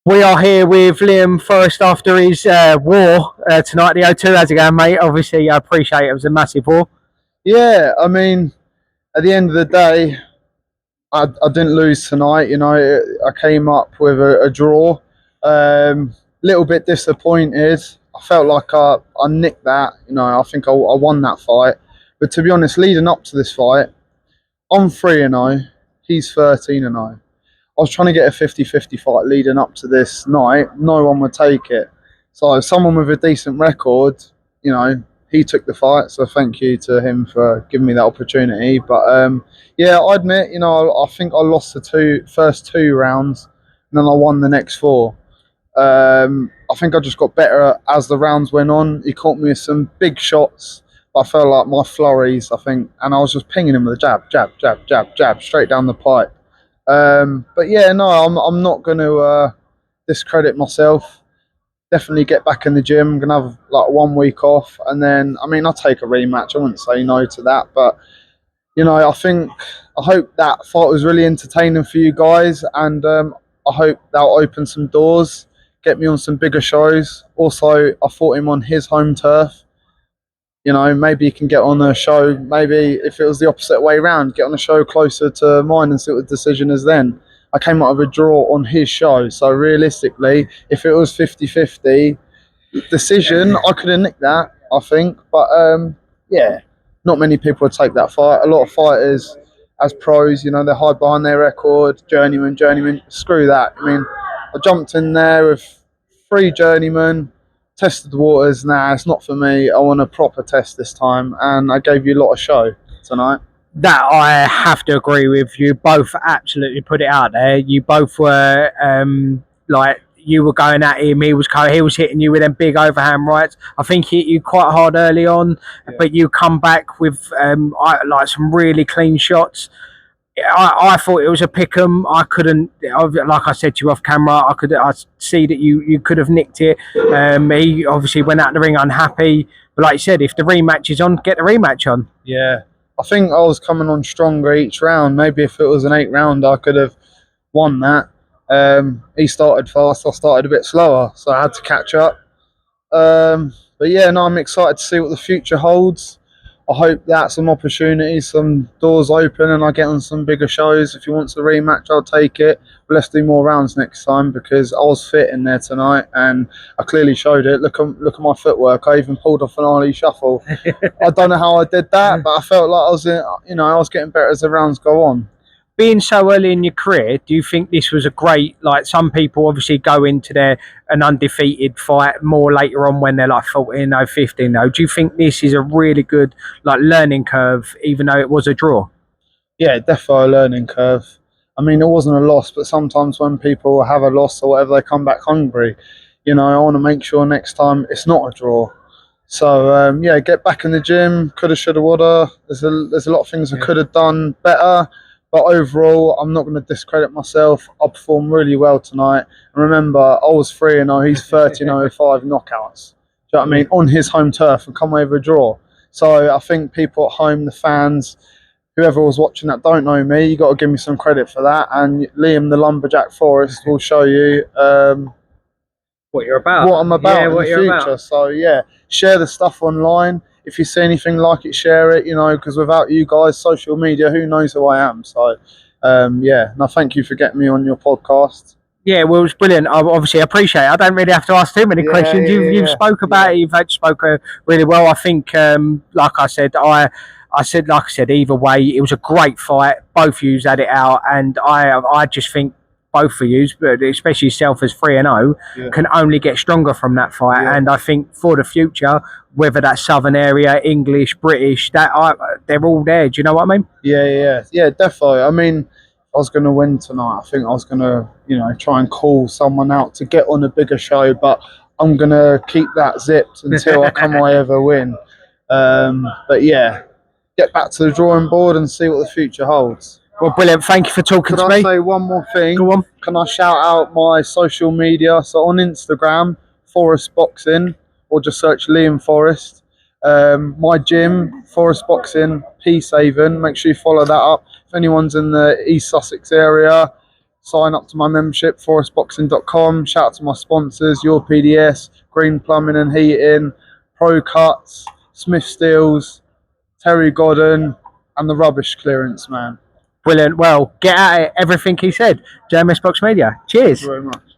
We are here with Liam Forrest after his war tonight, the O2. How's it going, mate? Obviously, I appreciate it was a massive war. Yeah, I mean, at the end of the day, I didn't lose tonight. I came up with a draw. Little bit disappointed. I felt like I nicked that. I think I won that fight. But to be honest, leading up to this fight, I'm 3-0. He's 13-0. I was trying to get a 50-50 fight leading up to this night. No one would take it. So someone with a decent record, he took the fight. So thank you to him for giving me that opportunity. But yeah, I admit, I think I lost the first two rounds, and then I won the next four. I think I just got better as the rounds went on. He caught me with some big shots, but I felt like my flurries, and I was just pinging him with a jab, jab, jab, jab, jab, straight down the pipe. But yeah, no, I'm not going to discredit myself. Definitely get back in the gym. I'm going to have like 1 week off, and then I'll take a rematch. I wouldn't say no to that, but I hope that fight was really entertaining for you guys, and I hope that'll open some doors, get me on some bigger shows. Also, I fought him on his home turf. Maybe you can get on a show. Maybe if it was the opposite way around, get on a show closer to mine and see what the decision is then. I came out of a draw on his show. So realistically, if it was 50-50 decision, I could have nicked that, I think. But yeah, not many people would take that fight. A lot of fighters, as pros, they hide behind their record, journeyman. Screw that. I jumped in there with 3 journeymen, tested the waters. Nah, it's not for me. I want a proper test this time, and I gave you a lot of show tonight. That I have to agree with. You both absolutely put it out there. You both were like you were going at him. He was hitting you with them big overhand rights. I think he hit you quite hard early on, but you come back with like some really clean shots. I thought it was a pick 'em. I couldn't, like I said to you off camera, I see that you could have nicked it. He obviously went out the ring unhappy, but like you said, if the rematch is on, get the rematch on. Yeah, I think I was coming on stronger each round. Maybe if it was an 8 round, I could have won that. He started fast, I started a bit slower, so I had to catch up. But yeah, no, I'm excited to see what the future holds. I hope that some opportunities, some doors open, and I get on some bigger shows. If he wants a rematch, I'll take it. But let's do more rounds next time, because I was fit in there tonight, and I clearly showed it. Look at my footwork. I even pulled off an Ali shuffle. I don't know how I did that, but I felt like I was getting better as the rounds go on. Being so early in your career, do you think this was a great, like some people obviously go into an undefeated fight more later on when they're like 14, 15 though. Do you think this is a really good like learning curve, even though it was a draw? Yeah, definitely a learning curve. It wasn't a loss, but sometimes when people have a loss or whatever, they come back hungry. I want to make sure next time it's not a draw. So yeah, get back in the gym. Coulda, shoulda, woulda. There's a lot of things I could have done better, but overall, I'm not going to discredit myself. I performed really well tonight. And remember, I was 3-0. He's 13-0 with 5 knockouts. Do you know what I mean? On his home turf and come away with a draw. So I think people at home, the fans, whoever was watching that don't know me, you got to give me some credit for that. And Liam, the Lumberjack Forrest, will show you What you're about. what I'm about in what the you're future. about. So yeah, share the stuff online. If you see anything like it, share it. Because without you guys, social media, who knows who I am? So yeah, no, thank you for getting me on your podcast. Yeah, well, it was brilliant. I obviously appreciate it. I don't really have to ask too many questions. You've spoke about it. You've had spoke really well. I think, like I said, like I said, either way, it was a great fight. Both of yous had it out, and I just think both of yous, but especially yourself as 3-0, can only get stronger from that fight. Yeah. And I think for the future, whether that's Southern area, English, British, they're all there. Do you know what I mean? Yeah, definitely. I was going to win tonight. I think I was going to, try and call someone out to get on a bigger show, but I'm going to keep that zipped until I come away with a win. But yeah, get back to the drawing board and see what the future holds. Well, brilliant. Thank you for talking Could to I me. say one more thing? Go on. Can I shout out my social media? So on Instagram, Forest Boxing, or just search Liam Forrest. My gym, Forest Boxing, Peacehaven. Make sure you follow that up. If anyone's in the East Sussex area, sign up to my membership, forestboxing.com. Shout out to my sponsors, Your PDS, Green Plumbing and Heating, Pro Cuts, Smith Steels, Terry Godden, and the Rubbish Clearance Man. Brilliant. Well, get at it. Everything he said. JMS Box Media. Thank Cheers. you very much.